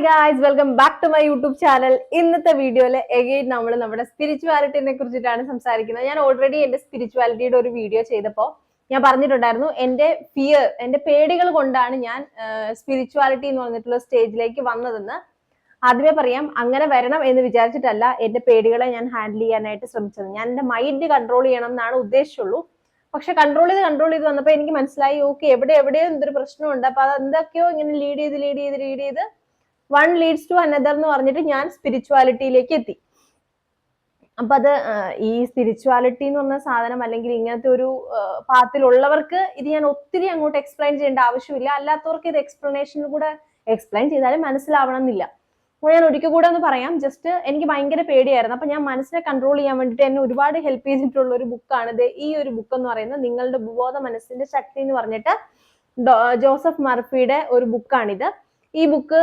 Hi guys, welcome back to my YouTube channel. ഇന്നത്തെ വീഡിയോയിൽ again നമ്മൾ നമ്മുടെ സ്പിരിച്വാലിറ്റിനെ കുറിച്ചിട്ടാണ് സംസാരിക്കുന്നത്. ഞാൻ ഓൾറെഡി എന്റെ സ്പിരിച്വാലിറ്റിയുടെ ഒരു വീഡിയോ ചെയ്തപ്പോൾ ഞാൻ പറഞ്ഞിട്ടുണ്ടായിരുന്നു എന്റെ ഫിയർ, എന്റെ പേടികൾ കൊണ്ടാണ് ഞാൻ സ്പിരിച്വാലിറ്റി എന്ന് പറഞ്ഞിട്ടുള്ള സ്റ്റേജിലേക്ക് വന്നതെന്ന്. ആദ്യമേ പറയാം, അങ്ങനെ വരണം എന്ന് വിചാരിച്ചിട്ടല്ല എന്റെ പേടികളെ ഞാൻ ഹാൻഡിൽ ചെയ്യാനായിട്ട് ശ്രമിച്ചത്. ഞാൻ എന്റെ മൈൻഡ് കൺട്രോൾ ചെയ്യണം എന്നാണ് ഉദ്ദേശിച്ചുള്ളൂ. പക്ഷെ കൺട്രോൾ ചെയ്ത് വന്നപ്പോൾ എനിക്ക് മനസ്സിലായി, ഓക്കെ, എവിടെയോ എന്തൊരു പ്രശ്നമുണ്ട്. അപ്പൊ അത് എന്തൊക്കെയോ ഇങ്ങനെ ലീഡ് ചെയ്ത് വൺ ലീഡ്സ് ടു അനദർ എന്ന് പറഞ്ഞിട്ട് ഞാൻ സ്പിരിച്വാലിറ്റിയിലേക്ക് എത്തി. അപ്പൊ അത് ഈ സ്പിരിച്വാലിറ്റി എന്ന് പറഞ്ഞ സാധനം, അല്ലെങ്കിൽ ഇങ്ങനത്തെ ഒരു പാത്തിലുള്ളവർക്ക് ഇത് ഞാൻ ഒത്തിരി അങ്ങോട്ട് എക്സ്പ്ലെയിൻ ചെയ്യേണ്ട ആവശ്യമില്ല. അല്ലാത്തവർക്ക് ഇത് എക്സ്പ്ലെയിൻ ചെയ്താലും മനസ്സിലാവണം എന്നില്ല. അപ്പോൾ ഞാൻ ഒരിക്കൽ കൂടെ ഒന്ന് പറയാം. ജസ്റ്റ് എനിക്ക് ഭയങ്കര പേടിയായിരുന്നു. അപ്പൊ ഞാൻ മനസ്സിനെ കൺട്രോൾ ചെയ്യാൻ വേണ്ടിയിട്ട് എന്നെ ഒരുപാട് ഹെൽപ്പ് ചെയ്തിട്ടുള്ള ഒരു ബുക്കാണ് ഈ ഒരു ബുക്ക് എന്ന് പറയുന്നത്. നിങ്ങളുടെ ഉപബോധ മനസ്സിന്റെ ശക്തി എന്ന് പറഞ്ഞിട്ട് ജോസഫ് മർഫിയുടെ ഒരു ബുക്കാണിത്. ഈ ബുക്ക്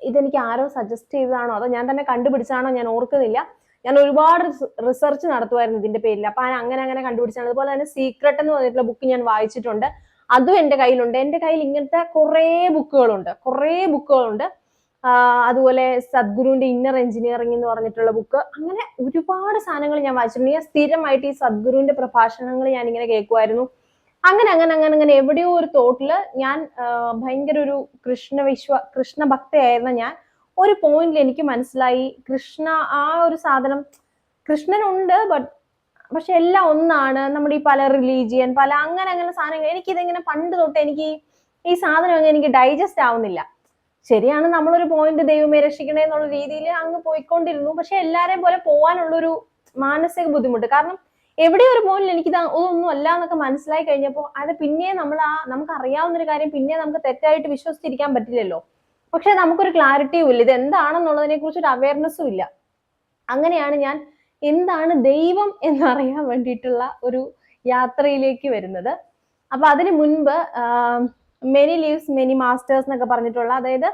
ഇതെനിക്ക് ആരോ സജസ്റ്റ് ചെയ്തതാണോ അതോ ഞാൻ തന്നെ കണ്ടുപിടിച്ചാണോ ഞാൻ ഓർക്കുന്നില്ല. ഞാൻ ഒരുപാട് റിസർച്ച് നടത്തുമായിരുന്നു ഇതിന്റെ പേരിൽ. അപ്പൊ അങ്ങനെ കണ്ടുപിടിച്ചാണ്. അതുപോലെ തന്നെ സീക്രട്ട് എന്ന് പറഞ്ഞിട്ടുള്ള ബുക്ക് ഞാൻ വായിച്ചിട്ടുണ്ട്. അതും എന്റെ കയ്യിലുണ്ട്. എന്റെ കയ്യിൽ ഇങ്ങനത്തെ കുറേ ബുക്കുകളുണ്ട്. അതുപോലെ സദ്ഗുരുവിന്റെ ഇന്നർ എഞ്ചിനീയറിംഗ് എന്ന് പറഞ്ഞിട്ടുള്ള ബുക്ക്, അങ്ങനെ ഒരുപാട് സാധനങ്ങൾ ഞാൻ വായിച്ചിട്ടുണ്ട്. ഞാൻ സ്ഥിരമായിട്ട് ഈ സദ്ഗുരുവിന്റെ പ്രഭാഷണങ്ങൾ ഞാൻ ഇങ്ങനെ കേൾക്കുമായിരുന്നു. അങ്ങനെ എവിടെയോ ഒരു തോട്ടില് ഞാൻ ഭയങ്കര ഒരു കൃഷ്ണ ഭക്തയായിരുന്ന ഞാൻ ഒരു പോയിന്റിൽ എനിക്ക് മനസ്സിലായി, കൃഷ്ണ ആ ഒരു സാധനം, കൃഷ്ണനുണ്ട്, പക്ഷെ എല്ലാം ഒന്നാണ്. നമ്മുടെ ഈ പല റിലീജിയൻ അങ്ങനെ സാധനങ്ങൾ, എനിക്കിതിങ്ങനെ പണ്ട് തൊട്ട് എനിക്ക് ഈ സാധനം എനിക്ക് ഡൈജസ്റ്റ് ആവുന്നില്ല. ശരിയാണ്, നമ്മളൊരു പോയിന്റ് ദൈവമേ രക്ഷിക്കണേ എന്നുള്ള രീതിയിൽ അങ്ങ് പോയിക്കൊണ്ടിരുന്നു. പക്ഷെ എല്ലാരെയും പോലെ പോവാനുള്ളൊരു മാനസിക ബുദ്ധിമുട്ട്, കാരണം എവിടെ ഒരു പോയിന്റിൽ എനിക്ക് ഒന്നും അല്ല എന്നൊക്കെ മനസ്സിലായി കഴിഞ്ഞപ്പോൾ അത് പിന്നെ നമുക്ക് അറിയാവുന്ന ഒരു കാര്യം പിന്നെ നമുക്ക് തെറ്റായിട്ട് വിശ്വസിച്ചിരിക്കാൻ പറ്റില്ലല്ലോ. പക്ഷെ നമുക്കൊരു ക്ലാരിറ്റിയും ഇല്ല, ഇത് എന്താണെന്നുള്ളതിനെ കുറിച്ചൊരു അവയർനെസ്സും ഇല്ല. അങ്ങനെയാണ് ഞാൻ എന്താണ് ദൈവം എന്നറിയാൻ വേണ്ടിയിട്ടുള്ള ഒരു യാത്രയിലേക്ക് വരുന്നത്. അപ്പൊ അതിനു മുൻപ് മെനി ലീവ്സ് മെനി മാസ്റ്റേഴ്സ് എന്നൊക്കെ പറഞ്ഞിട്ടുള്ള, അതായത്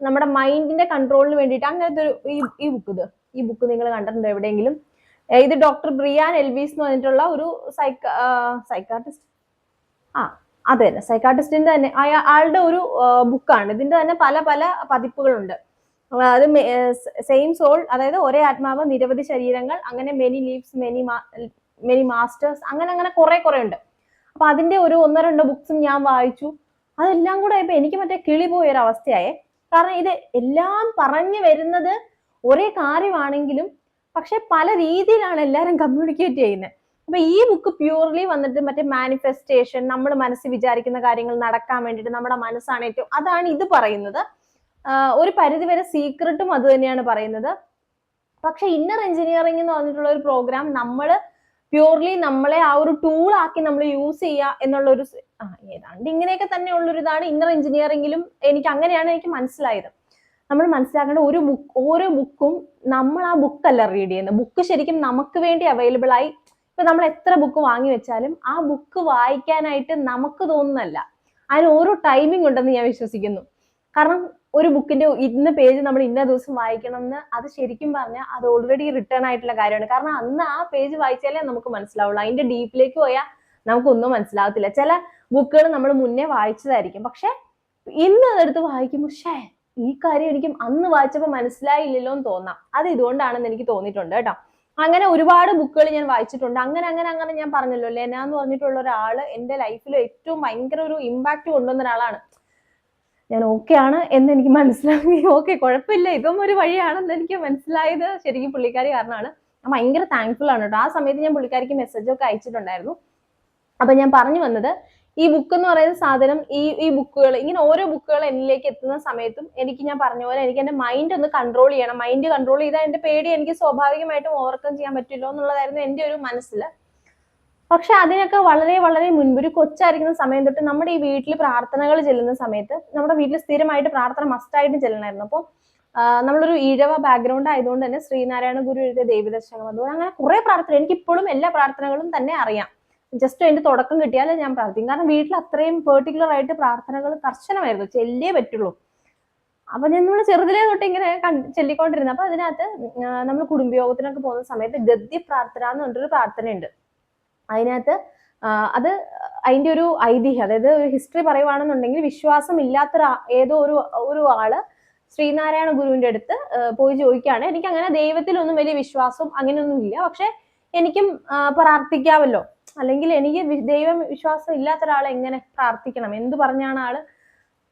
നമ്മുടെ മൈൻഡിന്റെ കൺട്രോളിന് വേണ്ടിയിട്ട് അങ്ങനത്തെ ഒരു ഈ ബുക്ക് നിങ്ങൾ കണ്ടിട്ടുണ്ടോ എവിടെയെങ്കിലും? ഇത് ഡോക്ടർ ബ്രിയാൻ എൽവീസ് എന്ന് പറഞ്ഞിട്ടുള്ള ഒരു സൈക്കാട്രിസ്റ്റ്, അതെ, സൈക്കാട്രിസ്റ്റിന്റെ തന്നെ ആളുടെ ഒരു ബുക്കാണ്. ഇതിന്റെ തന്നെ പല പതിപ്പുകളുണ്ട്. അത് സെയിം സോൾ, അതായത് ഒരേ ആത്മാവ് നിരവധി ശരീരങ്ങൾ, അങ്ങനെ മെനി ലീവ്സ് മെനി മാസ്റ്റേഴ്സ്, അങ്ങനെ കുറെ ഉണ്ട്. അപ്പൊ അതിന്റെ ഒരു 1-2 ബുക്സും ഞാൻ വായിച്ചു. അതെല്ലാം കൂടെ ആയപ്പോ എനിക്ക് മറ്റേ കിളി പോയൊരു അവസ്ഥയായേ. കാരണം ഇത് എല്ലാം പറഞ്ഞു വരുന്നത് ഒരേ കാര്യമാണെങ്കിലും പക്ഷെ പല രീതിയിലാണ് എല്ലാവരും കമ്മ്യൂണിക്കേറ്റ് ചെയ്യുന്നത്. അപ്പൊ ഈ ബുക്ക് പ്യൂർലി വന്നിട്ട് മറ്റേ മാനിഫെസ്റ്റേഷൻ, നമ്മൾ മനസ്സിൽ വിചാരിക്കുന്ന കാര്യങ്ങൾ നടക്കാൻ വേണ്ടിയിട്ട് നമ്മുടെ മനസ്സാണ് ഏറ്റവും, അതാണ് ഇത് പറയുന്നത്. ഒരു പരിധിവരെ സീക്രട്ടും അത് തന്നെയാണ് പറയുന്നത്. പക്ഷെ ഇന്നർ എഞ്ചിനീയറിംഗ് എന്ന് പറഞ്ഞിട്ടുള്ള ഒരു പ്രോഗ്രാം നമ്മൾ പ്യൂർലി നമ്മളെ ആ ഒരു ടൂൾ ആക്കി നമ്മൾ യൂസ് ചെയ്യുക എന്നുള്ള ഒരു ഏതാണ്ട് ഇങ്ങനെയൊക്കെ തന്നെയുള്ളൊരു ഇതാണ് ഇന്നർ എഞ്ചിനീയറിംഗിലും. അങ്ങനെയാണ് എനിക്ക് മനസ്സിലായത്. നമ്മൾ മനസ്സിലാക്കേണ്ട ഓരോ ബുക്കും നമ്മൾ ആ ബുക്കല്ല റീഡ് ചെയ്യുന്നത്. ബുക്ക് ശരിക്കും നമുക്ക് വേണ്ടി അവൈലബിൾ ആയി. ഇപ്പൊ നമ്മൾ എത്ര ബുക്ക് വാങ്ങി വെച്ചാലും ആ ബുക്ക് വായിക്കാനായിട്ട് നമുക്ക് തോന്നുന്നല്ല, അതിന് ഓരോ ടൈമിംഗ് ഉണ്ടെന്ന് ഞാൻ വിശ്വസിക്കുന്നു. കാരണം ഒരു ബുക്കിന്റെ ഇന്ന പേജ് നമ്മൾ ഇന്ന ദിവസം വായിക്കണം എന്ന്, അത് ശരിക്കും പറഞ്ഞാൽ അത് ഓൾറെഡി റിട്ടേൺ ആയിട്ടുള്ള കാര്യമാണ്. കാരണം അന്ന് ആ പേജ് വായിച്ചാലേ നമുക്ക് മനസ്സിലാവുള്ളൂ. അതിന്റെ ഡീപ്പിലേക്ക് പോയാൽ നമുക്കൊന്നും മനസ്സിലാവത്തില്ല. ചില ബുക്കുകൾ നമ്മൾ മുന്നേ വായിച്ചതായിരിക്കും, പക്ഷെ ഇന്ന് അതെടുത്ത് വായിക്കുമ്പോൾ ഈ കാര്യം എനിക്ക് അന്ന് വായിച്ചപ്പോൾ മനസ്സിലായില്ലല്ലോ എന്ന് തോന്നാം. അത് ഇതുകൊണ്ടാണെന്ന് എനിക്ക് തോന്നിയിട്ടുണ്ട് കേട്ടോ. അങ്ങനെ ഒരുപാട് ബുക്കുകൾ ഞാൻ വായിച്ചിട്ടുണ്ട്. അങ്ങനെ ഞാൻ പറഞ്ഞല്ലോ, ലെന എന്ന് പറഞ്ഞിട്ടുള്ള ഒരാള് എന്റെ ലൈഫിൽ ഏറ്റവും ഭയങ്കര ഒരു ഇമ്പാക്ട് കൊണ്ടുവന്ന ഒരാളാണ്. ഞാൻ ഓക്കെ ആണ് എന്ന് എനിക്ക് മനസ്സിലാക്കി, ഓക്കെ കുഴപ്പമില്ല, ഇതും ഒരു വഴിയാണെന്ന് എനിക്ക് മനസ്സിലായത് ശരിക്കും പുള്ളിക്കാരി കാരണമാണ്. ഞാൻ ഭയങ്കര താങ്ക്ഫുൾ ആണ് കേട്ടോ. ആ സമയത്ത് ഞാൻ പുള്ളിക്കാരിക്ക് മെസ്സേജൊക്കെ അയച്ചിട്ടുണ്ടായിരുന്നു. അപ്പൊ ഞാൻ പറഞ്ഞു വന്നത്, ഈ ബുക്ക് എന്ന് പറയുന്ന സാധനം, ഈ ബുക്കുകൾ, ഇങ്ങനെ ഓരോ ബുക്കുകൾ എന്നിലേക്ക് എത്തുന്ന സമയത്തും ഞാൻ പറഞ്ഞ പോലെ എനിക്ക് എന്റെ മൈൻഡ് ഒന്ന് കൺട്രോൾ ചെയ്യണം. മൈൻഡ് കൺട്രോൾ ചെയ്താൽ എന്റെ പേടി എനിക്ക് സ്വാഭാവികമായിട്ടും ഓവർകം ചെയ്യാൻ പറ്റില്ലോ എന്നുള്ളതായിരുന്നു എന്റെ ഒരു മനസ്സിൽ. പക്ഷെ അതിനൊക്കെ വളരെ മുൻപ്, ഒരു കൊച്ചായിരിക്കുന്ന സമയം തൊട്ട് നമ്മുടെ ഈ വീട്ടിൽ പ്രാർത്ഥനകൾ ചെല്ലുന്ന സമയത്ത്, നമ്മുടെ വീട്ടിൽ സ്ഥിരമായിട്ട് പ്രാർത്ഥന മസ്റ്റായിട്ട് ചെല്ലണമായിരുന്നു. അപ്പോൾ നമ്മളൊരു ഈഴവ ബാക്ക്ഗ്രൗണ്ട് ആയതുകൊണ്ട് തന്നെ ശ്രീനാരായണ ഗുരു എഴുതിയ ദൈവദർശനം, അതുപോലെ അങ്ങനെ കുറെ പ്രാർത്ഥന, എനിക്കിപ്പോഴും എല്ലാ പ്രാർത്ഥനകളും തന്നെ അറിയാം. ജസ്റ്റ് അതിന്റെ തുടക്കം കിട്ടിയാൽ ഞാൻ പ്രാർത്ഥിക്കും. കാരണം വീട്ടിൽ അത്രയും പെർട്ടിക്കുലർ ആയിട്ട് പ്രാർത്ഥനകൾ കർശനമായിരുന്നു, ചെല്ലിയേ പറ്റുള്ളൂ. അപ്പൊ നമ്മൾ ചെറുതിലേ തൊട്ട് ഇങ്ങനെ ചെല്ലിക്കൊണ്ടിരുന്നു. അപ്പൊ അതിനകത്ത് നമ്മൾ കുടുംബയോഗത്തിനൊക്കെ പോകുന്ന സമയത്ത് ഗദ്യ പ്രാർത്ഥന എന്ന് പറഞ്ഞൊരു പ്രാർത്ഥനയുണ്ട്. അതിനകത്ത് അത് അതിന്റെ ഒരു ഐതിഹ്യം, അതായത് ഒരു ഹിസ്റ്ററി പറയുവാണെന്നുണ്ടെങ്കിൽ വിശ്വാസം ഇല്ലാത്ത ഏതോ ഒരു ആള് ശ്രീനാരായണ ഗുരുവിന്റെ അടുത്ത് പോയി ചോദിക്കുകയാണ്, എനിക്ക് അങ്ങനെ ദൈവത്തിലൊന്നും വലിയ വിശ്വാസം അങ്ങനെയൊന്നും ഇല്ല, പക്ഷെ എനിക്കും പ്രാർത്ഥിക്കാമല്ലോ, അല്ലെങ്കിൽ എനിക്ക് ദൈവം വിശ്വാസം ഇല്ലാത്ത ഒരാളെ എങ്ങനെ പ്രാർത്ഥിക്കണം, എന്ത് പറഞ്ഞാണ് ആള്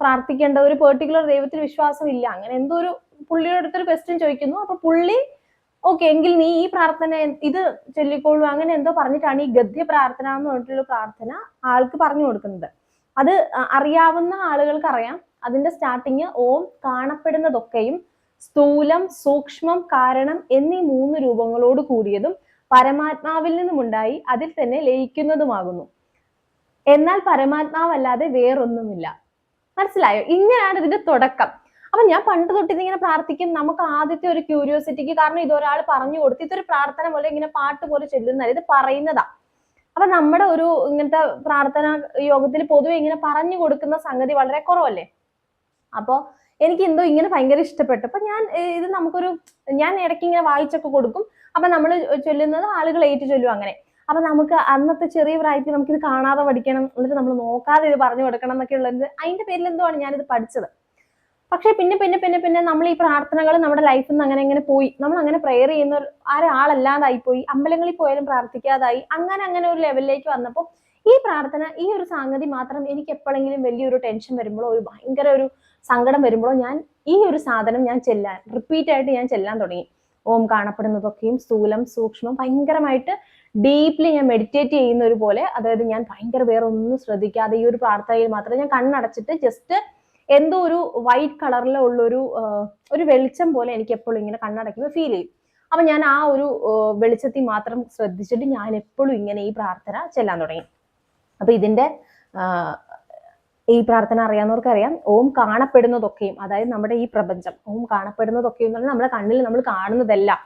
പ്രാർത്ഥിക്കേണ്ട, ഒരു പെർട്ടിക്കുലർ ദൈവത്തിൽ വിശ്വാസം ഇല്ല, അങ്ങനെ എന്തോ ഒരു പുള്ളിയുടെ അടുത്തൊരു ക്വസ്റ്റ്യൻ ചോദിക്കുന്നു. അപ്പൊ പുള്ളി ഓക്കെ എങ്കിൽ നീ ഈ പ്രാർത്ഥന ഇത് ചൊല്ലിക്കോളൂ അങ്ങനെ എന്തോ പറഞ്ഞിട്ടാണ് ഈ ഗദ്യ പ്രാർത്ഥന എന്ന് പറഞ്ഞിട്ടുള്ള പ്രാർത്ഥന ആൾക്ക് പറഞ്ഞു കൊടുക്കുന്നത്. അത് അറിയാവുന്ന ആളുകൾക്ക് അറിയാം. അതിന്റെ സ്റ്റാർട്ടിങ് ഓം കാണപ്പെടുന്നതൊക്കെയും സ്ഥൂലം, സൂക്ഷ്മം, കാരണം എന്നീ 3 രൂപങ്ങളോട് കൂടിയതും പരമാത്മാവിൽ നിന്നുമുണ്ടായി അതിൽ തന്നെ ലയിക്കുന്നതുമാകുന്നു. എന്നാൽ പരമാത്മാവല്ലാതെ വേറൊന്നുമില്ല. മനസ്സിലായോ? ഇങ്ങനെയാണ് ഇതിന്റെ തുടക്കം. അപ്പൊ ഞാൻ പണ്ട് തൊട്ട് ഇതിങ്ങനെ പ്രാർത്ഥിക്കും. നമുക്ക് ആദ്യത്തെ ഒരു ക്യൂരിയോസിറ്റിക്ക്, കാരണം ഇതൊരാൾ പറഞ്ഞു കൊടുത്ത്, ഇതൊരു പ്രാർത്ഥന പോലെ ഇങ്ങനെ പാട്ട് പോലെ ചൊല്ലുന്നതല്ല, ഇത് പറയുന്നതാ. അപ്പൊ നമ്മുടെ ഒരു ഇങ്ങനത്തെ പ്രാർത്ഥന യോഗത്തിൽ പൊതുവെ ഇങ്ങനെ പറഞ്ഞു കൊടുക്കുന്ന സംഗതി വളരെ കുറവല്ലേ. അപ്പൊ എനിക്ക് എന്തോ ഇങ്ങനെ ഭയങ്കര ഇഷ്ടപ്പെട്ടു. അപ്പൊ ഇത് ഞാൻ ഇടയ്ക്ക് ഇങ്ങനെ വായിച്ചൊക്കെ കൊടുക്കും. അപ്പൊ നമ്മൾ ചൊല്ലുന്നത് ആളുകൾ ഏറ്റു ചൊല്ലും അങ്ങനെ. അപ്പൊ നമുക്ക് അന്നത്തെ ചെറിയ പ്രായത്തിൽ നമുക്കിത് കാണാതെ പഠിക്കണം, എന്നിട്ട് നമ്മൾ നോക്കാതെ ഇത് പറഞ്ഞു കൊടുക്കണം എന്നൊക്കെ ഉള്ളത്, അതിന്റെ പേരിൽ എന്തോ ആണ് ഞാനിത് പഠിച്ചത്. പക്ഷെ പിന്നെ നമ്മൾ ഈ പ്രാർത്ഥനകൾ നമ്മുടെ ലൈഫിൽ നിന്ന് അങ്ങനെ പോയി, നമ്മൾ അങ്ങനെ പ്രെയർ ചെയ്യുന്ന ഒരാളല്ലാതായി പോയി, അമ്പലങ്ങളിൽ പോയാലും പ്രാർത്ഥിക്കാതായി, അങ്ങനെ ഒരു ലെവലിലേക്ക് വന്നപ്പോൾ ഈ പ്രാർത്ഥന, ഈ ഒരു സംഗതി മാത്രം എനിക്ക് എപ്പോഴെങ്കിലും വലിയൊരു ടെൻഷൻ വരുമ്പോഴോ ഒരു ഭയങ്കര ഒരു സങ്കടം വരുമ്പോഴോ ഈ ഒരു സാധനം ഞാൻ റിപ്പീറ്റ് ആയിട്ട് ഞാൻ ചെല്ലാൻ തുടങ്ങി. ഓം കാണപ്പെടുന്നതൊക്കെയും സ്ഥൂലം, സൂക്ഷ്മം, ഭയങ്കരമായിട്ട് ഡീപ്ലി ഞാൻ മെഡിറ്റേറ്റ് ചെയ്യുന്ന ഒരു പോലെ, അതായത് ഞാൻ ഭയങ്കര വേറെ ഒന്നും ശ്രദ്ധിക്കാതെ ഈ ഒരു പ്രാർത്ഥനയിൽ മാത്രം ഞാൻ കണ്ണടച്ചിട്ട് ജസ്റ്റ് എന്തോ ഒരു വൈറ്റ് കളറിലുള്ള ഒരു വെളിച്ചം പോലെ എനിക്ക് എപ്പോഴും ഇങ്ങനെ കണ്ണടയ്ക്കുമ്പോൾ ഫീൽ ചെയ്യും. അപ്പൊ ഞാൻ ആ ഒരു വെളിച്ചത്തിൽ മാത്രം ശ്രദ്ധിച്ചിട്ട് ഞാൻ എപ്പോഴും ഇങ്ങനെ ഈ പ്രാർത്ഥന ചെല്ലാൻ തുടങ്ങി. അപ്പൊ ഇതിന്റെ ഈ പ്രാർത്ഥന അറിയാവുന്നവർക്ക് അറിയാം. ഓം കാണപ്പെടുന്നതൊക്കെയും, അതായത് നമ്മുടെ ഈ പ്രപഞ്ചം, ഓം കാണപ്പെടുന്നതൊക്കെയും എന്ന് പറഞ്ഞാൽ നമ്മുടെ കണ്ണിൽ നമ്മൾ കാണുന്നതെല്ലാം,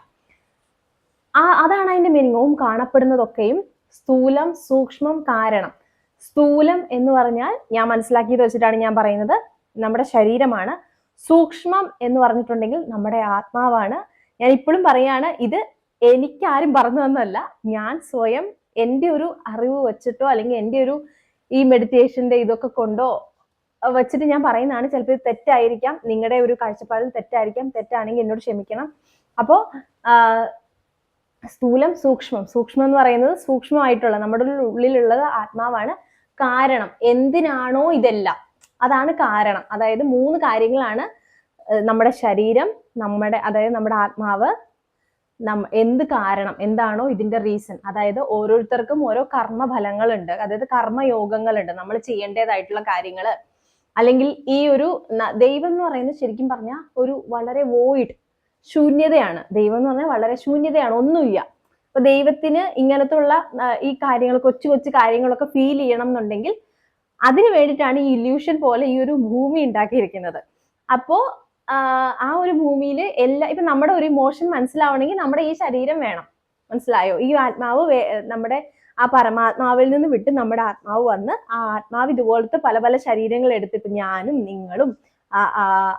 അതാണ് അതിന്റെ മീനിങ്. ഓം കാണപ്പെടുന്നതൊക്കെയും സ്ഥൂലം, സൂക്ഷ്മം, കാരണം. സ്ഥൂലം എന്ന് പറഞ്ഞാൽ ഞാൻ മനസ്സിലാക്കിയത് വെച്ചിട്ടാണ് ഞാൻ പറയുന്നത്, നമ്മുടെ ശരീരമാണ്. സൂക്ഷ്മം എന്ന് പറഞ്ഞിട്ടുണ്ടെങ്കിൽ നമ്മുടെ ആത്മാവാണ്. ഞാൻ ഇപ്പോഴും പറയാണ്, ഇത് എനിക്കാരും പറഞ്ഞു തന്നതല്ല, ഞാൻ സ്വയം എൻ്റെ ഒരു അറിവ് വെച്ചിട്ടോ അല്ലെങ്കിൽ എൻ്റെ ഒരു ഈ മെഡിറ്റേഷന്റെ ഇതൊക്കെ കൊണ്ടോ വെച്ചിട്ട് ഞാൻ പറയുന്നതാണ്. ചിലപ്പോൾ ഇത് തെറ്റായിരിക്കാം, നിങ്ങളുടെ ഒരു കാഴ്ചപ്പാടിൽ തെറ്റായിരിക്കാം. തെറ്റാണെങ്കിൽ എന്നോട് ക്ഷമിക്കണം. അപ്പോൾ സ്ഥൂലം, സൂക്ഷ്മം എന്ന് പറയുന്നത് സൂക്ഷ്മമായിട്ടുള്ള നമ്മുടെ ഉള്ളിലുള്ളത് ആത്മാവാണ്. കാരണം എന്തിനാണോ ഇതെല്ലാം, അതാണ് കാരണം. അതായത് 3 കാര്യങ്ങളാണ് നമ്മുടെ ശരീരം, അതായത് നമ്മുടെ ആത്മാവ്, എന്ത് കാരണം, എന്താണോ ഇതിന്റെ റീസൺ. അതായത് ഓരോരുത്തർക്കും ഓരോ കർമ്മഫലങ്ങളുണ്ട്, അതായത് കർമ്മയോഗങ്ങളുണ്ട്, നമ്മൾ ചെയ്യേണ്ടതായിട്ടുള്ള കാര്യങ്ങൾ. അല്ലെങ്കിൽ ഈ ഒരു ദൈവം എന്ന് പറയുന്നത് ശരിക്കും പറഞ്ഞാൽ ഒരു വളരെ വോയിഡ്, ശൂന്യതയാണ്. ദൈവം എന്ന് പറഞ്ഞാൽ വളരെ ശൂന്യതയാണ്, ഒന്നുമില്ല. അപ്പൊ ദൈവത്തിന് ഇങ്ങനത്തുള്ള ഈ കാര്യങ്ങൾ, കൊച്ചു കാര്യങ്ങളൊക്കെ ഫീൽ ചെയ്യണം എന്നുണ്ടെങ്കിൽ അതിന് വേണ്ടിയിട്ടാണ് ഈ ഇല്യൂഷൻ പോലെ ഈ ഒരു ഭൂമി ഉണ്ടാക്കിയിരിക്കുന്നത്. അപ്പോ ആ ഒരു ഭൂമിയിൽ ഇപ്പൊ നമ്മുടെ ഒരു ഇമോഷൻ മനസ്സിലാവണമെങ്കിൽ നമ്മുടെ ഈ ശരീരം വേണം. മനസ്സിലായോ? ഈ ആത്മാവ് നമ്മുടെ ആ പരമാത്മാവിൽ നിന്ന് വിട്ട് നമ്മുടെ ആത്മാവ് വന്ന്, ആ ആത്മാവ് ഇതുപോലത്തെ പല പല ശരീരങ്ങൾ എടുത്തിട്ട് ഞാനും നിങ്ങളും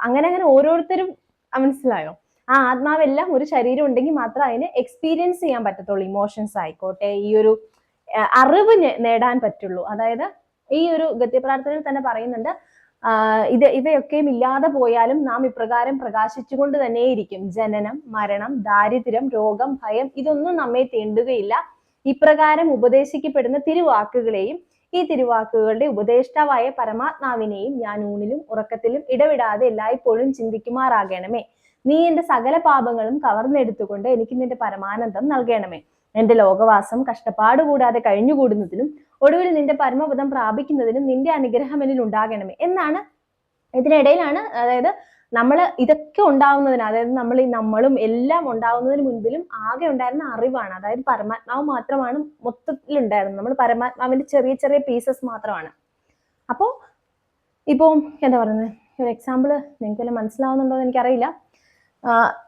അങ്ങനെ ഓരോരുത്തരും, മനസ്സിലായോ? ആ ആത്മാവെല്ലാം ഒരു ശരീരം ഉണ്ടെങ്കിൽ മാത്രം അതിന് എക്സ്പീരിയൻസ് ചെയ്യാൻ പറ്റത്തുള്ളൂ. ഇമോഷൻസ് ആയിക്കോട്ടെ, ഈ ഒരു അറിവ് നേടാൻ പറ്റുള്ളൂ. അതായത് ഈ ഒരു ഗദ്യപ്രാർത്ഥനയിൽ തന്നെ പറയുന്നുണ്ട്, ഇവയൊക്കെയും ഇല്ലാതെ പോയാലും നാം ഇപ്രകാരം പ്രകാശിച്ചുകൊണ്ട് തന്നെയിരിക്കും. ജനനം, മരണം, ദാരിദ്ര്യം, രോഗം, ഭയം ഇതൊന്നും നമ്മെ തീണ്ടുകയില്ല. ഇപ്രകാരം ഉപദേശിക്കപ്പെടുന്ന തിരുവാക്കുകളെയും ഈ തിരുവാക്കുകളുടെ ഉപദേഷ്ടാവായ പരമാത്മാവിനെയും ഞാൻ ഊണിലും ഉറക്കത്തിലും ഇടവിടാതെ എല്ലായ്പ്പോഴും ചിന്തിക്കുമാറാകണമേ. നീ എന്റെ സകല പാപങ്ങളും കവർന്നെടുത്തുകൊണ്ട് എനിക്ക് നിന്റെ പരമാനന്ദം നൽകണമേ. എന്റെ ലോകവാസം കഷ്ടപ്പാട് കൂടാതെ കഴിഞ്ഞുകൂടുന്നതിനും ഒടുവിൽ നിന്റെ പരമപദം പ്രാപിക്കുന്നതിനും നിന്റെ അനുഗ്രഹം എന്നിൽ ഉണ്ടാകണമേ എന്നാണ്. ഇതിനിടയിലാണ്, അതായത് നമ്മൾ ഇതൊക്കെ ഉണ്ടാവുന്നതിന്, അതായത് നമ്മളും എല്ലാം ഉണ്ടാവുന്നതിന് മുൻപിലും ആകെ ഉണ്ടായിരുന്ന അറിവാണ്. അതായത് പരമാത്മാവ് മാത്രമാണ് മൊത്തത്തിലുണ്ടായിരുന്നത്. നമ്മൾ പരമാത്മാവിന്റെ ചെറിയ ചെറിയ പീസസ് മാത്രമാണ്. അപ്പോൾ ഇപ്പോൾ എന്താ പറയുന്നത്, ഒരു എക്സാമ്പിൾ നിങ്ങൾക്ക് എല്ലാം മനസ്സിലാവുന്നുണ്ടോ എന്ന് എനിക്കറിയില്ല.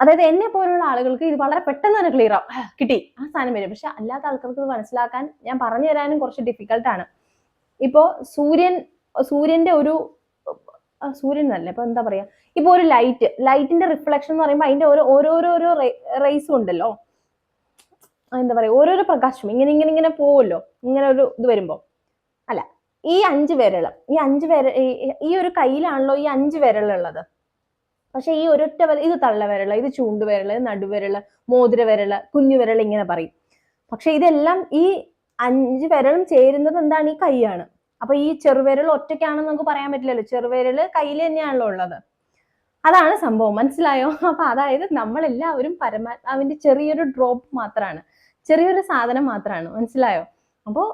അതായത് എന്നെ പോലുള്ള ആളുകൾക്ക് ഇത് വളരെ പെട്ടെന്ന് തന്നെ ക്ലിയർ ആവും, കിട്ടി ആ സാധനം വരും. പക്ഷെ അല്ലാത്ത ആൾക്കാർക്ക് ഇത് മനസ്സിലാക്കാൻ ഞാൻ പറഞ്ഞു തരാനും കുറച്ച് ഡിഫിക്കൽട്ടാണ്. ഇപ്പോ സൂര്യന്റെ ഒരു സൂര്യൻ എന്നല്ല, ഇപ്പൊ എന്താ പറയാ, ഇപ്പൊ ഒരു ലൈറ്റിന്റെ റിഫ്ലക്ഷൻ എന്ന് പറയുമ്പോൾ അതിന്റെ ഓരോരോ റേസും ഉണ്ടല്ലോ, എന്താ പറയാ, ഓരോരോ പ്രകാശം ഇങ്ങനെ പോവുമല്ലോ, ഇങ്ങനെ ഒരു ഇത് വരുമ്പോ അല്ല, ഈ 5 വിരല്, ഈ ഒരു കയ്യിലാണല്ലോ ഈ 5 വിരലുള്ളത്. പക്ഷെ ഈ ഒരൊറ്റ വിരൽ, ഇത് തള്ളവിരല്, ഇത് ചൂണ്ടുവിരല്, നടുവിരല്, മോതിരവിരല്, കുഞ്ഞുവിരൽ, ഇങ്ങനെ പറയും. പക്ഷെ ഇതെല്ലാം ഈ 5 വിരലും ചേരുന്നത് എന്താണ്? ഈ കൈയാണ്. അപ്പൊ ഈ ചെറുവിരൽ ഒറ്റയ്ക്കാണെന്ന് നമുക്ക് പറയാൻ പറ്റില്ലല്ലോ. ചെറുവിരല് കയ്യിൽ തന്നെയാണല്ലോ ഉള്ളത്. അതാണ് സംഭവം. മനസ്സിലായോ? അപ്പൊ അതായത് നമ്മളെല്ലാവരും പരമാത്മാവിന്റെ ചെറിയൊരു ഡ്രോപ്പ് മാത്രമാണ്, ചെറിയൊരു സാധനം മാത്രമാണ്. മനസ്സിലായോ? അപ്പോ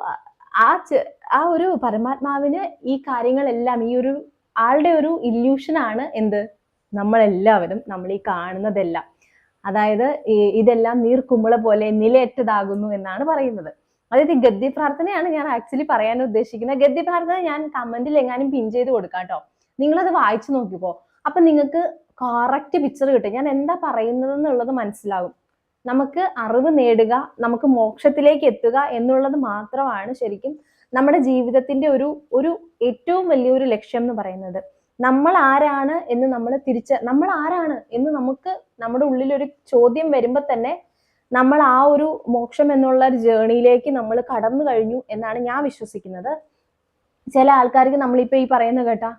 ആ ഒരു പരമാത്മാവിന് ഈ കാര്യങ്ങളെല്ലാം, ഈ ഒരു ആളുടെ ഒരു ഇല്യൂഷൻ ആണ് എന്ത്? നമ്മളെല്ലാവരും, നമ്മൾ ഈ കാണുന്നതെല്ലാം. അതായത് ഇതെല്ലാം നീർക്കുമിള പോലെ നിലയറ്റതാകുന്നു എന്നാണ് പറയുന്നത്. അതായത് ഗദ്യ പ്രാർത്ഥനയാണ് ഞാൻ ആക്ച്വലി പറയാൻ ഉദ്ദേശിക്കുന്നത്. ഗദ്യ പ്രാർത്ഥന ഞാൻ കമന്റിൽ എങ്ങാനും പിൻ ചെയ്ത് കൊടുക്കാം കേട്ടോ. നിങ്ങളത് വായിച്ചു നോക്കിക്കോ. അപ്പൊ നിങ്ങൾക്ക് കറക്റ്റ് പിക്ചർ കിട്ടും, ഞാൻ എന്താ പറയുന്നത് എന്നുള്ളത് മനസ്സിലാകും. നമുക്ക് അറിവ് നേടുക, നമുക്ക് മോക്ഷത്തിലേക്ക് എത്തുക എന്നുള്ളത് മാത്രമാണ് ശരിക്കും നമ്മുടെ ജീവിതത്തിന്റെ ഒരു ഏറ്റവും വലിയൊരു ലക്ഷ്യം എന്ന് പറയുന്നത്. നമ്മൾ ആരാണ് എന്ന് നമ്മൾ ആരാണ് എന്ന് നമുക്ക് നമ്മുടെ ഉള്ളിൽ ഒരു ചോദ്യം വരുമ്പോൾ തന്നെ നമ്മൾ ആ ഒരു മോക്ഷം എന്നുള്ള ഒരു ജേണിയിലേക്ക് നമ്മൾ കടന്നു കഴിഞ്ഞു എന്നാണ് ഞാൻ വിശ്വസിക്കുന്നത്. ചില ആൾക്കാർക്ക് നമ്മളിപ്പോ ഈ പറയുന്ന കേട്ടാ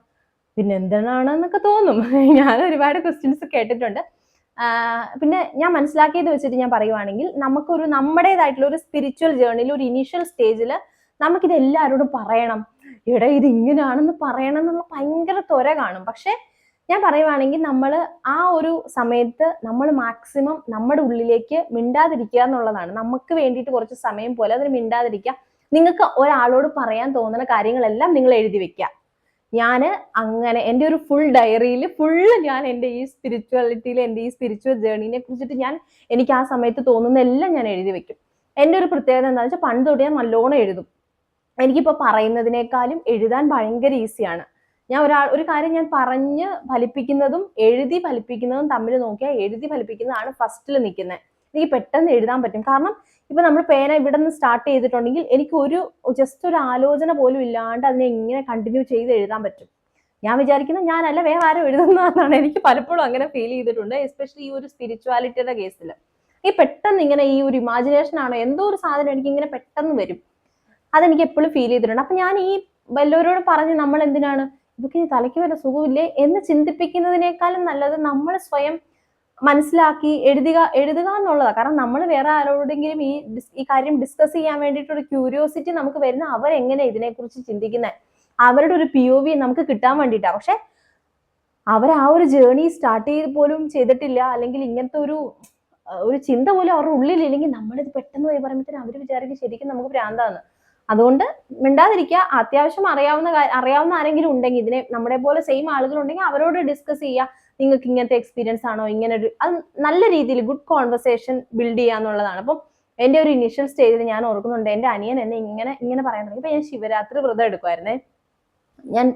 പിന്നെ എന്തിനാണെന്നൊക്കെ തോന്നും. ഞാൻ ഒരുപാട് ക്വസ്റ്റ്യൻസ് കേട്ടിട്ടുണ്ട്. പിന്നെ ഞാൻ മനസ്സിലാക്കിയത് വെച്ചിട്ട് ഞാൻ പറയുവാണെങ്കിൽ, നമുക്കൊരു നമ്മുടേതായിട്ടുള്ള ഒരു സ്പിരിച്വൽ ജേർണിയിൽ ഒരു ഇനീഷ്യൽ സ്റ്റേജിൽ നമുക്കിത് എല്ലാവരോടും പറയണം, ഇവിടെ ഇത് ഇങ്ങനെയാണെന്ന് പറയണം എന്നുള്ള ഭയങ്കര ത്വര കാണും. പക്ഷെ ഞാൻ പറയുവാണെങ്കിൽ നമ്മൾ ആ ഒരു സമയത്ത് നമ്മൾ മാക്സിമം നമ്മുടെ ഉള്ളിലേക്ക് മിണ്ടാതിരിക്കുക എന്നുള്ളതാണ്. നമുക്ക് വേണ്ടിയിട്ട് കുറച്ച് സമയം പോലെ അതിന് മിണ്ടാതിരിക്കുക. നിങ്ങൾക്ക് ഒരാളോട് പറയാൻ തോന്നുന്ന കാര്യങ്ങളെല്ലാം നിങ്ങൾ എഴുതി വെക്കുക. ഞാൻ അങ്ങനെ എൻ്റെ ഒരു ഫുൾ ഡയറിയിൽ ഞാൻ എൻ്റെ ഈ സ്പിരിച്വാലിറ്റിയിൽ, എൻ്റെ ഈ സ്പിരിച്വൽ ജേർണിനെ കുറിച്ചിട്ട് എനിക്ക് ആ സമയത്ത് തോന്നുന്ന എല്ലാം ഞാൻ എഴുതി വെക്കും. എൻ്റെ ഒരു പ്രത്യേകത എന്താണെന്ന് വെച്ചാൽ, പണ്ട് തൊട്ട് ഞാൻ നല്ലോണം എഴുതും. എനിക്കിപ്പോൾ പറയുന്നതിനേക്കാളും എഴുതാൻ ഭയങ്കര ഈസിയാണ്. ഞാൻ ഒരു കാര്യം ഞാൻ പറഞ്ഞ് ഫലിപ്പിക്കുന്നതും എഴുതി ഫലിപ്പിക്കുന്നതും തമ്മിൽ നോക്കിയാൽ എഴുതി ഫലിപ്പിക്കുന്നതാണ് ഫസ്റ്റിൽ നിൽക്കുന്നത്. എനിക്ക് പെട്ടെന്ന് എഴുതാൻ പറ്റും. കാരണം ഇപ്പൊ നമ്മൾ പേന ഇവിടെ നിന്ന് സ്റ്റാർട്ട് ചെയ്തിട്ടുണ്ടെങ്കിൽ എനിക്ക് ജസ്റ്റ് ഒരു ആലോചന പോലും ഇല്ലാണ്ട് അതിനെ ഇങ്ങനെ കണ്ടിന്യൂ ചെയ്ത് എഴുതാൻ പറ്റും. ഞാൻ വിചാരിക്കുന്നത് ഞാനല്ല, വേറെ ആരും എഴുതുന്നതാണ്. എനിക്ക് പലപ്പോഴും അങ്ങനെ ഫീൽ ചെയ്തിട്ടുണ്ട്, എസ്പെഷ്യലി ഈ ഒരു സ്പിരിച്വാലിറ്റിയുടെ കേസിൽ. ഈ പെട്ടെന്ന് ഇങ്ങനെ ഈ ഒരു ഇമാജിനേഷൻ ആണോ എന്തോ ഒരു സാധനം എനിക്ക് ഇങ്ങനെ പെട്ടെന്ന് വരും. അതെനിക്ക് എപ്പോഴും ഫീൽ ചെയ്തിട്ടുണ്ട്. അപ്പൊ ഞാൻ ഈ വല്ലവരോട് പറഞ്ഞ് നമ്മൾ എന്തിനാണ് ഇതൊക്കെ തലയ്ക്ക് വല്ല സുഖമില്ലേ എന്ന് ചിന്തിപ്പിക്കുന്നതിനേക്കാളും നല്ലത് നമ്മൾ സ്വയം മനസ്സിലാക്കി എഴുതുക എന്നുള്ളതാണ്. കാരണം നമ്മൾ വേറെ ആരോടെങ്കിലും ഈ കാര്യം ഡിസ്കസ് ചെയ്യാൻ വേണ്ടിയിട്ടൊരു ക്യൂരിയോസിറ്റി നമുക്ക് വരുന്ന അവരെങ്ങനെ ഇതിനെക്കുറിച്ച് ചിന്തിക്കുന്നത്, അവരുടെ ഒരു POV നമുക്ക് കിട്ടാൻ വേണ്ടിയിട്ടാണ്. പക്ഷെ അവർ ആ ഒരു ജേർണി സ്റ്റാർട്ട് ചെയ്ത് പോലും ചെയ്തിട്ടില്ല, അല്ലെങ്കിൽ ഇങ്ങനത്തെ ഒരു ചിന്ത പോലും അവരുടെ ഉള്ളിലില്ലെങ്കിൽ നമ്മളിത് പെട്ടെന്ന് പോയി പറയുമ്പോഴത്തേനും അവർ വിചാരിക്കും ശരിക്കും നമുക്ക് ഭ്രാന്താന്ന്. അതുകൊണ്ട് മിണ്ടാതിരിക്കുക. അത്യാവശ്യം അറിയാവുന്ന ആരെങ്കിലും ഉണ്ടെങ്കിൽ, ഇതിനെ നമ്മളെ പോലെ സെയിം ആളുകൾ ഉണ്ടെങ്കിൽ അവരോട് ഡിസ്കസ് ചെയ്യുക. നിങ്ങൾക്ക് ഇങ്ങനത്തെ എക്സ്പീരിയൻസ് ആണോ, ഇങ്ങനെ അത് നല്ല രീതിയിൽ ഗുഡ് കോൺവെർസേഷൻ ബിൽഡ് ചെയ്യുക എന്നുള്ളതാണ്. അപ്പം എൻ്റെ ഒരു ഇനീഷ്യൽ സ്റ്റേജിൽ ഞാൻ ഓർക്കുന്നുണ്ട്, എൻ്റെ അനിയൻ എന്നെ ഇങ്ങനെ പറയാൻ തുടങ്ങി. ഇപ്പൊ ഞാൻ ശിവരാത്രി വ്രതം എടുക്കുമായിരുന്നേ. ഞാൻ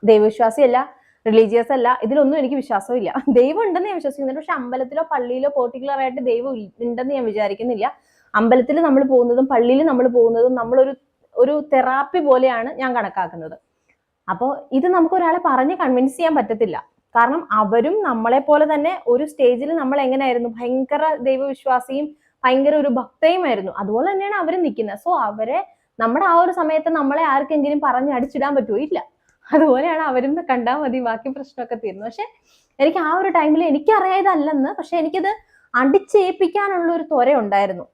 ദൈവവിശ്വാസിയല്ല, റിലീജിയസ് അല്ല, ഇതിലൊന്നും എനിക്ക് വിശ്വാസമില്ല. ദൈവം ഉണ്ടെന്ന് ഞാൻ വിശ്വസിക്കുന്നുണ്ട്. പക്ഷെ അമ്പലത്തിലോ പള്ളിയിലോ പെർട്ടിക്കുലർ ആയിട്ട് ദൈവം ഉണ്ടെന്ന് ഞാൻ വിചാരിക്കുന്നില്ല. അമ്പലത്തിൽ നമ്മൾ പോകുന്നതും പള്ളിയിൽ നമ്മൾ പോകുന്നതും നമ്മളൊരു തെറാപ്പി പോലെയാണ് ഞാൻ കണക്കാക്കുന്നത്. അപ്പോൾ ഇത് നമുക്ക് ഒരാളെ പറഞ്ഞ് കൺവിൻസ് ചെയ്യാൻ പറ്റത്തില്ല. കാരണം അവരും നമ്മളെ പോലെ തന്നെ ഒരു സ്റ്റേജിൽ നമ്മൾ എങ്ങനെയായിരുന്നു, ഭയങ്കര ദൈവവിശ്വാസിയും ഭയങ്കര ഒരു ഭക്തയുമായിരുന്നു. അതുപോലെ തന്നെയാണ് അവർ നിൽക്കുന്നത്. സോ അവരെ നമ്മുടെ ആ ഒരു സമയത്ത് നമ്മളെ ആർക്കെങ്കിലും പറഞ്ഞ് അടിച്ചിടാൻ പറ്റുമോ? ഇല്ല. അതുപോലെയാണ് അവരും കണ്ടാൽ മതി, ബാക്കി പ്രശ്നമൊക്കെ തീർന്നു. പക്ഷെ എനിക്ക് ആ ഒരു ടൈമിൽ എനിക്കറിയാതല്ലെന്ന്, പക്ഷെ എനിക്കത് അടിച്ചേൽപ്പിക്കാനുള്ള ഒരു ത്വര ഉണ്ടായിരുന്നു,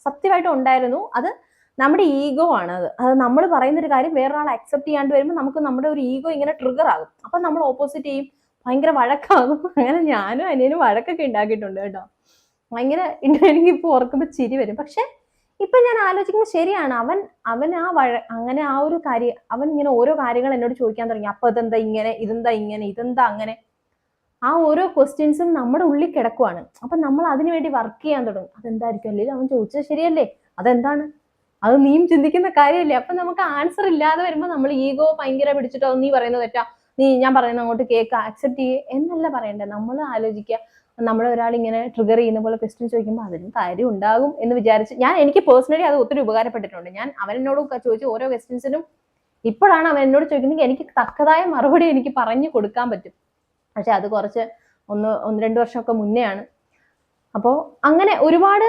സത്യമായിട്ടും ഉണ്ടായിരുന്നു. അത് നമ്മുടെ ഈഗോ ആണ്. അത് നമ്മൾ പറയുന്ന ഒരു കാര്യം വേറൊരാൾ അക്സെപ്റ്റ് ചെയ്യാണ്ട് വരുമ്പോൾ നമുക്ക് നമ്മുടെ ഒരു ഈഗോ ഇങ്ങനെ ട്രിഗർ ആകും. അപ്പൊ നമ്മൾ ഓപ്പോസിറ്റ് ചെയ്യും, ഭയങ്കര വഴക്കാകും. അങ്ങനെ ഞാനും അനിയനും വഴക്കൊക്കെ ഉണ്ടാക്കിയിട്ടുണ്ട് കേട്ടോ. ഭയങ്കര എനിക്കിപ്പോ ഓർക്കുമ്പോൾ ചിരി വരും. പക്ഷെ ഇപ്പൊ ഞാൻ ആലോചിക്കുമ്പോൾ ശരിയാണ്, അവൻ അങ്ങനെ ആ ഒരു കാര്യം, അവൻ ഇങ്ങനെ ഓരോ കാര്യങ്ങൾ എന്നോട് ചോദിക്കാൻ തുടങ്ങി. അപ്പൊ ഇതെന്താ ഇങ്ങനെ, ഇതെന്താ അങ്ങനെ, ആ ഓരോ ക്വസ്റ്റ്യൻസും നമ്മുടെ ഉള്ളിൽ കിടക്കുവാണ്. അപ്പൊ നമ്മൾ അതിനു വേണ്ടി വർക്ക് ചെയ്യാൻ തുടങ്ങും. അതെന്തായിരിക്കും, അല്ലെങ്കിൽ അവൻ ചോദിച്ചത് ശരിയല്ലേ, അതെന്താണ്, അത് നീയും ചിന്തിക്കുന്ന കാര്യമല്ലേ. അപ്പൊ നമുക്ക് ആൻസർ ഇല്ലാതെ വരുമ്പോൾ നമ്മൾ ഈഗോ ഭയങ്കര പിടിച്ചിട്ടോ, നീ പറയുന്നത് തെറ്റാ, ഞാൻ പറയുന്നത് അങ്ങോട്ട് കേൾക്കുക, അക്സെപ്റ്റ് ചെയ്യേ എന്നല്ല പറയണ്ടേ. നമ്മൾ ആലോചിക്കുക, നമ്മളെ ഒരാൾ ഇങ്ങനെ ട്രിഗർ ചെയ്യുന്ന പോലെ ക്വസ്റ്റ്യൻ ചോദിക്കുമ്പോൾ അതിനും കാര്യം ഉണ്ടാകും എന്ന് വിചാരിച്ച് എനിക്ക് പേഴ്സണലി അത് ഒത്തിരി ഉപകാരപ്പെട്ടിട്ടുണ്ട്. ഞാൻ അവനോട് ചോദിച്ച ഓരോ ക്വസ്റ്റ്യൻസിനും ഇപ്പോഴാണ് അവൻ എന്നോട് ചോദിക്കുന്നത് എനിക്ക് തക്കതായ മറുപടി എനിക്ക് പറഞ്ഞു കൊടുക്കാൻ പറ്റും. പക്ഷെ അത് കുറച്ച് 1-2 വർഷമൊക്കെ മുന്നേ ആണ്. അപ്പോൾ അങ്ങനെ ഒരുപാട്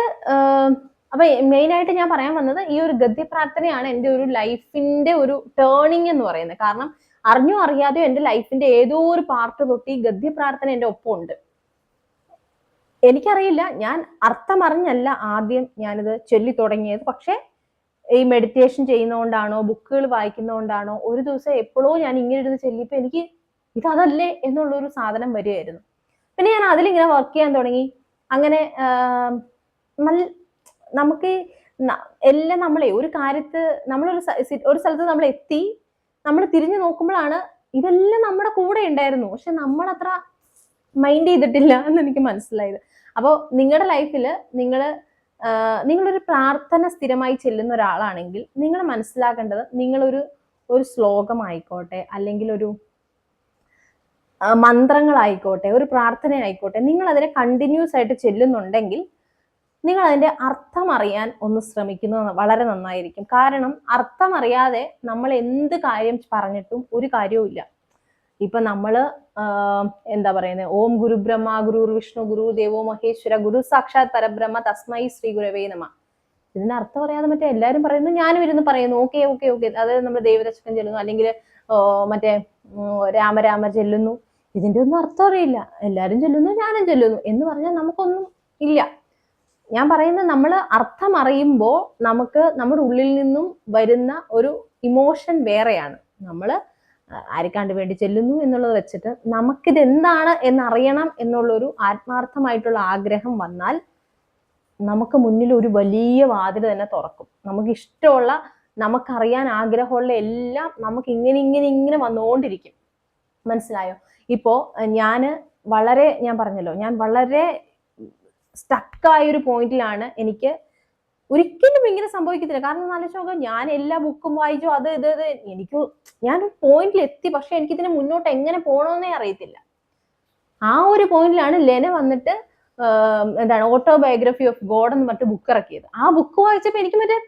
അപ്പൊ മെയിൻ ആയിട്ട് ഞാൻ പറയാൻ വന്നത് ഈ ഒരു ഗദ്യ പ്രാർത്ഥനയാണ് എൻ്റെ ഒരു ലൈഫിന്റെ ഒരു ടേണിങ് എന്ന് പറയുന്നത്. കാരണം അറിഞ്ഞോ അറിയാതെയോ എൻ്റെ ലൈഫിന്റെ ഏതോ ഒരു പാർട്ട് തൊട്ട് ഈ ഗദ്യ പ്രാർത്ഥന എൻ്റെ ഒപ്പം ഉണ്ട്. എനിക്കറിയില്ല, ഞാൻ അർത്ഥം അറിഞ്ഞല്ല ആദ്യം ഞാനിത് ചൊല്ലി തുടങ്ങിയത്. പക്ഷെ ഈ മെഡിറ്റേഷൻ ചെയ്യുന്നതുകൊണ്ടാണോ ബുക്കുകൾ വായിക്കുന്നതുകൊണ്ടാണോ ഒരു ദിവസം എപ്പോഴോ ഞാൻ ഇങ്ങനെ ഇരുന്ന് ചൊല്ലിയപ്പോൾ എനിക്ക് ഇതല്ലേ എന്നുള്ളൊരു സാധനം വരികയായിരുന്നു. പിന്നെ ഞാൻ അതിലിങ്ങനെ വർക്ക് ചെയ്യാൻ തുടങ്ങി. അങ്ങനെ നല്ല നമുക്ക് എല്ലാം നമ്മളെ ഒരു കാര്യത്ത് നമ്മളൊരു ഒരു സ്ഥലത്ത് നമ്മൾ എത്തി, നമ്മൾ തിരിഞ്ഞു നോക്കുമ്പോഴാണ് ഇതെല്ലാം നമ്മുടെ കൂടെ ഉണ്ടായിരുന്നു, പക്ഷെ നമ്മൾ അത്ര മൈൻഡ് ചെയ്തിട്ടില്ല എന്ന് എനിക്ക് മനസ്സിലായത്. അപ്പോൾ നിങ്ങളുടെ ലൈഫിൽ നിങ്ങളൊരു പ്രാർത്ഥന സ്ഥിരമായി ചെല്ലുന്ന ഒരാളാണെങ്കിൽ നിങ്ങൾ മനസ്സിലാക്കേണ്ടത്, നിങ്ങളൊരു ശ്ലോകമായിക്കോട്ടെ, അല്ലെങ്കിൽ ഒരു മന്ത്രങ്ങളായിക്കോട്ടെ, ഒരു പ്രാർത്ഥന ആയിക്കോട്ടെ, നിങ്ങൾ അതിനെ കണ്ടിന്യൂസ് ആയിട്ട് ചെല്ലുന്നുണ്ടെങ്കിൽ നിങ്ങൾ അതിന്റെ അർത്ഥം അറിയാൻ ഒന്ന് ശ്രമിക്കുന്നത് വളരെ നന്നായിരിക്കും. കാരണം അർത്ഥം അറിയാതെ നമ്മൾ എന്ത് കാര്യം പറഞ്ഞിട്ടും ഒരു കാര്യവും ഇല്ല. ഇപ്പൊ നമ്മള് എന്താ പറയുന്നത്, ഓം ഗുരു ബ്രഹ്മ ഗുരു വിഷ്ണു ഗുരു ദേവോ മഹേശ്വര ഗുരു സാക്ഷാത് പരബ്രഹ്മ തസ്മൈ ശ്രീ ഗുരവേ നമ. ഇതിന്റെ അർത്ഥം അറിയാതെ മറ്റേ എല്ലാരും പറയുന്നു, ഞാനും ഇരുന്ന് പറയുന്നു, ഓക്കെ ഓക്കെ ഓക്കെ, അതായത് നമ്മൾ ദൈവദശകം ചെല്ലുന്നു, അല്ലെങ്കിൽ മറ്റേ രാമരാമ ചെല്ലുന്നു, ഇതിന്റെ ഒന്നും അർത്ഥം അറിയില്ല, എല്ലാരും ചെല്ലുന്നു ഞാനും ചെല്ലുന്നു എന്ന് പറഞ്ഞാൽ നമുക്കൊന്നും ഇല്ല. ഞാൻ പറയുന്നത്, നമ്മൾ അർത്ഥം അറിയുമ്പോൾ നമുക്ക് നമ്മുടെ ഉള്ളിൽ നിന്നും വരുന്ന ഒരു ഇമോഷൻ വേറെയാണ്. നമ്മൾ ആർക്കാണ്ട് വേണ്ടി ചെല്ലുന്നു എന്നുള്ളത് വെച്ചിട്ട് നമുക്കിത് എന്താണ് എന്നറിയണം എന്നുള്ളൊരു ആത്മാർത്ഥമായിട്ടുള്ള ആഗ്രഹം വന്നാൽ നമുക്ക് മുന്നിൽ ഒരു വലിയ വാതിൽ തന്നെ തുറക്കും. നമുക്ക് ഇഷ്ടമുള്ള, നമുക്കറിയാൻ ആഗ്രഹമുള്ള എല്ലാം നമുക്ക് ഇങ്ങനെ ഇങ്ങനെ ഇങ്ങനെ വന്നുകൊണ്ടിരിക്കും. മനസ്സിലായോ? ഇപ്പോ ഞാൻ പറഞ്ഞല്ലോ, ഞാൻ വളരെ സ്റ്റക്കായ ഒരു പോയിന്റിലാണ്. എനിക്ക് ഒരിക്കലും ഇങ്ങനെ സംഭവിക്കത്തില്ല. കാരണം ആലോചിച്ച് നോക്കാം, ഞാൻ എല്ലാ ബുക്കും വായിച്ചു, അത് ഇത് ഞാൻ ഒരു പോയിന്റിൽ എത്തി, പക്ഷെ എനിക്കിതിന് മുന്നോട്ട് എങ്ങനെ പോകണമെന്നേ അറിയത്തില്ല. ആ ഒരു പോയിന്റിലാണ് ലെന വന്നിട്ട് എന്താണ് ഓട്ടോബയോഗ്രഫി ഓഫ് ഗോഡ് എന്ന് പറഞ്ഞിട്ട് ബുക്ക് ഇറക്കിയത്. ആ ബുക്ക് വായിച്ചപ്പോൾ എനിക്ക്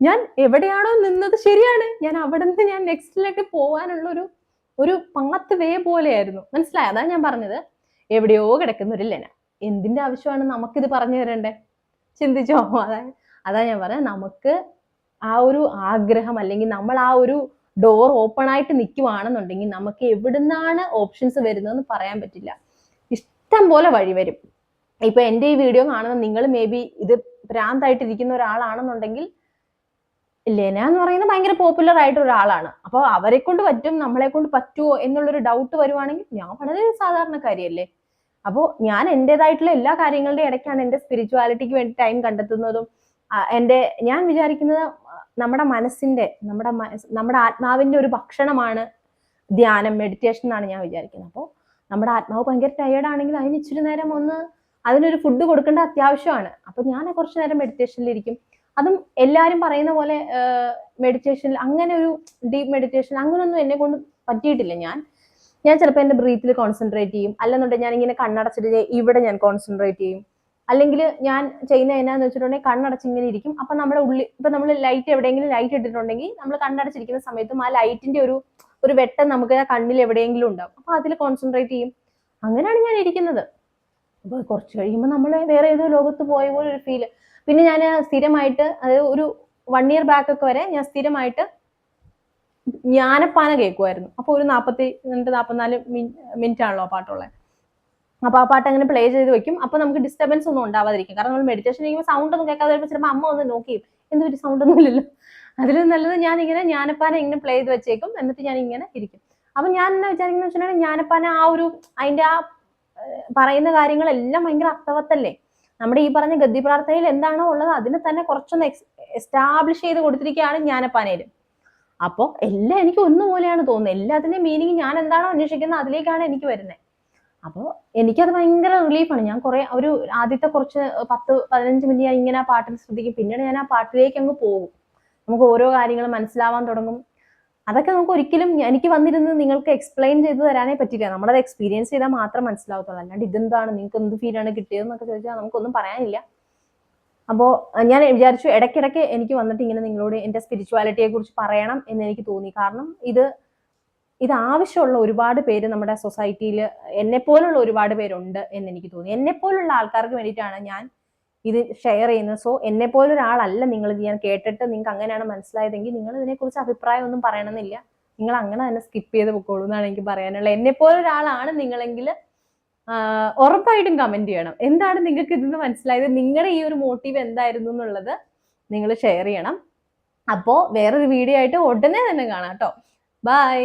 ഞാൻ എവിടെയാണോ നിന്നത് ശരിയാണ്, ഞാൻ അവിടെ നിന്ന് ഞാൻ നെക്സ്റ്റിലേക്ക് പോകാനുള്ള ഒരു പാത്ത് വേ പോലെയായിരുന്നു. മനസ്സിലായോ? അതാണ് ഞാൻ പറഞ്ഞത്, എവിടെയോ കിടക്കുന്ന ഒരു ലെന. എന്തിന്റെ ആവശ്യമാണ് നമുക്കിത് പറഞ്ഞു തരണ്ടേ? ചിന്തിച്ചോ? അതാ ഞാൻ പറഞ്ഞത്, നമുക്ക് ആ ഒരു ആഗ്രഹം, അല്ലെങ്കിൽ നമ്മൾ ആ ഒരു ഡോർ ഓപ്പൺ ആയിട്ട് നിൽക്കുവാണെന്നുണ്ടെങ്കിൽ നമുക്ക് എവിടുന്നാണ് ഓപ്ഷൻസ് വരുന്നതെന്ന് പറയാൻ പറ്റില്ല. ഇഷ്ടം പോലെ വഴി വരും. ഇപ്പൊ എൻ്റെ ഈ വീഡിയോ കാണുന്ന നിങ്ങൾ മേ ബി ഇത് ഭ്രാന്തായിട്ടിരിക്കുന്ന ഒരാളാണെന്നുണ്ടെങ്കിൽ, ലെന എന്ന് പറയുന്നത് ഭയങ്കര പോപ്പുലർ ആയിട്ട് ഒരാളാണ്. അപ്പോൾ അവരെ കൊണ്ട് പറ്റും, നമ്മളെ കൊണ്ട് പറ്റുമോ എന്നുള്ളൊരു ഡൗട്ട് വരുവാണെങ്കിൽ ഞാൻ വളരെ സാധാരണക്കാരിയല്ലേ. അപ്പോൾ ഞാൻ എൻ്റെതായിട്ടുള്ള എല്ലാ കാര്യങ്ങളുടെ ഇടയ്ക്കാണ് എൻ്റെ സ്പിരിച്വാലിറ്റിക്ക് വേണ്ടി ടൈം കണ്ടെത്തുന്നതും. ഞാൻ വിചാരിക്കുന്നത് നമ്മുടെ മനസ്സിന്റെ, നമ്മുടെ ആത്മാവിന്റെ ഒരു ഭക്ഷണമാണ് ധ്യാനം, മെഡിറ്റേഷൻ എന്നാണ് ഞാൻ വിചാരിക്കുന്നത്. അപ്പോൾ നമ്മുടെ ആത്മാവ് ഭയങ്കര ടയേർഡ് ആണെങ്കിൽ അതിന് ഇച്ചിരി നേരം അതിനൊരു ഫുഡ് കൊടുക്കേണ്ട അത്യാവശ്യമാണ്. അപ്പൊ ഞാൻ കുറച്ചു നേരം മെഡിറ്റേഷനിലിരിക്കും. അതും എല്ലാവരും പറയുന്ന പോലെ മെഡിറ്റേഷനിൽ അങ്ങനെ ഒരു ഡീപ്പ് മെഡിറ്റേഷൻ അങ്ങനെയൊന്നും എന്നെ കൊണ്ട് പറ്റിയിട്ടില്ല. ഞാൻ ചിലപ്പോൾ എൻ്റെ ബ്രീത്തിൽ കോൺസെൻട്രേറ്റ് ചെയ്യും, അല്ലെന്നുണ്ടെങ്കിൽ ഞാൻ ഇങ്ങനെ കണ്ണടച്ചിട്ട് ഇവിടെ ഞാൻ കോൺസെൻട്രേറ്റ് ചെയ്യും. അല്ലെങ്കിൽ ഞാൻ ചെയ്യുന്ന എന്നാന്ന് വെച്ചിട്ടുണ്ടെങ്കിൽ കണ്ണടച്ച് ഇങ്ങനെ ഇരിക്കും. അപ്പൊ നമ്മുടെ ഉള്ളിൽ, ഇപ്പൊ നമ്മൾ ലൈറ്റ് എവിടെയെങ്കിലും ലൈറ്റ് ഇട്ടിട്ടുണ്ടെങ്കിൽ നമ്മൾ കണ്ണടച്ചിരിക്കുന്ന സമയത്തും ആ ലൈറ്റിന്റെ ഒരു വെട്ടം നമുക്ക് ആ കണ്ണിൽ എവിടെയെങ്കിലും ഉണ്ടാവും. അപ്പൊ അതിൽ കോൺസെൻട്രേറ്റ് ചെയ്യും. അങ്ങനെയാണ് ഞാൻ ഇരിക്കുന്നത്. അപ്പൊ കുറച്ച് കഴിയുമ്പോൾ നമ്മൾ വേറെ ഏതോ ലോകത്ത് പോയ പോലെ ഒരു ഫീല്. പിന്നെ ഞാൻ സ്ഥിരമായിട്ട്, അതായത് ഒരു 1 year ബാക്ക് ഒക്കെ വരെ ഞാൻ സ്ഥിരമായിട്ട് ജ്ഞാനപ്പാന കേൾക്കുമായിരുന്നു. അപ്പൊ ഒരു 44 മിനിറ്റ് ആണല്ലോ ആ പാട്ടുള്ളത്. അപ്പൊ ആ പാട്ട് അങ്ങനെ പ്ലേ ചെയ്ത് വെക്കും. അപ്പൊ നമുക്ക് ഡിസ്റ്റർബൻസ് ഒന്നും ഉണ്ടാവാതിരിക്കും. കാരണം നമ്മൾ മെഡിറ്റേഷൻ ചെയ്യുമ്പോൾ സൗണ്ട് ഒന്നും കേൾക്കാതെ വരുമ്പോൾ ചിലപ്പോൾ അമ്മ ഒന്ന് നോക്കിയും എന്തൊരു സൗണ്ട് ഒന്നും ഇല്ലല്ലോ, അതിലും നല്ലത് ഞാനിങ്ങനെ ജ്ഞാനപ്പാന ഇങ്ങനെ പ്ലേ ചെയ്ത് വെച്ചേക്കും, എന്നിട്ട് ഞാൻ ഇങ്ങനെ ഇരിക്കും. അപ്പൊ ഞാൻ എന്നാ വിചാരിക്കുന്ന വെച്ചിട്ടുണ്ടെങ്കിൽ, ജ്ഞാനപ്പാന അതിന്റെ ആ പറയുന്ന കാര്യങ്ങളെല്ലാം ഭയങ്കര അർത്ഥവത്തല്ലേ. നമ്മുടെ ഈ പറഞ്ഞ ഗദ്യ പ്രാർത്ഥനയിൽ എന്താണോ ഉള്ളത് അതിനെ തന്നെ കുറച്ചൊന്ന് എസ്റ്റാബ്ലിഷ് ചെയ്ത് കൊടുത്തിരിക്കുകയാണ് ജ്ഞാനപ്പാനയിൽ. അപ്പോൾ എല്ലാം എനിക്ക് ഒന്നുപോലെയാണ് തോന്നുന്നത്. എല്ലാത്തിന്റെയും മീനിങ് ഞാൻ എന്താണോ അന്വേഷിക്കുന്നത് അതിലേക്കാണ് എനിക്ക് വരുന്നത്. അപ്പോൾ എനിക്കത് ഭയങ്കര റിലീഫാണ്. ഞാൻ ആദ്യത്തെ കുറച്ച് 10-15 മിനിറ്റ് ഞാൻ ഇങ്ങനെ ആ പാട്ടിൽ ശ്രദ്ധിക്കും. പിന്നീട് ഞാൻ ആ പാട്ടിലേക്ക് അങ്ങ് പോകും. നമുക്ക് ഓരോ കാര്യങ്ങൾ മനസ്സിലാവാൻ തുടങ്ങും. അതൊക്കെ നമുക്ക് ഒരിക്കലും എനിക്ക് വന്നിരുന്ന് നിങ്ങൾക്ക് എക്സ്പ്ലെയിൻ ചെയ്ത് തരാനേ പറ്റില്ല. നമ്മളത് എക്സ്പീരിയൻസ് ചെയ്താൽ മാത്രം മനസ്സിലാവത്തുള്ളൂ. അല്ലാണ്ട് ഇതെന്താണ്, നിങ്ങൾക്ക് എന്ത് ഫീലാണ് കിട്ടിയതെന്നൊക്കെ ചോദിച്ചാൽ നമുക്കൊന്നും പറയാനില്ല. അപ്പോൾ ഞാൻ വിചാരിച്ചു ഇടയ്ക്കിടയ്ക്ക് എനിക്ക് വന്നിട്ട് ഇങ്ങനെ നിങ്ങളോട് എൻ്റെ സ്പിരിച്വാലിറ്റിയെ കുറിച്ച് പറയണം എന്ന് എനിക്ക് തോന്നി. കാരണം ഇത് ആവശ്യമുള്ള ഒരുപാട് പേര് നമ്മുടെ സൊസൈറ്റിയിൽ എന്നെപ്പോലുള്ള ഒരുപാട് പേരുണ്ട് എന്ന് എനിക്ക് തോന്നി. എന്നെപ്പോലുള്ള ആൾക്കാർക്ക് വേണ്ടിയിട്ടാണ് ഞാൻ ഇത് ഷെയർ ചെയ്യുന്നത്. സോ എന്നെ പോലെ ഒരാളല്ല നിങ്ങൾ. ഇത് ഞാൻ കേട്ടിട്ട് നിങ്ങൾക്ക് അങ്ങനെയാണ് മനസ്സിലായതെങ്കിൽ നിങ്ങൾ ഇതിനെക്കുറിച്ച് അഭിപ്രായം ഒന്നും പറയണമെന്നില്ല. നിങ്ങൾ അങ്ങനെ തന്നെ സ്കിപ്പ് ചെയ്ത് പൊക്കോളൂ എന്നാണ് എനിക്ക് പറയാനുള്ളത്. എന്നെ പോലെ ഒരാളാണ് നിങ്ങളെങ്കിൽ ഉറപ്പായിട്ടും കമന്റ് ചെയ്യണം. എന്താണ് നിങ്ങൾക്ക് ഇതിന്ന് മനസ്സിലായത്, നിങ്ങളുടെ ഈ ഒരു മോട്ടീവ് എന്തായിരുന്നു എന്നുള്ളത് നിങ്ങൾ ഷെയർ ചെയ്യണം. അപ്പോൾ വേറൊരു വീഡിയോ ആയിട്ട് ഉടനെ തന്നെ കാണാം കേട്ടോ. ബൈ.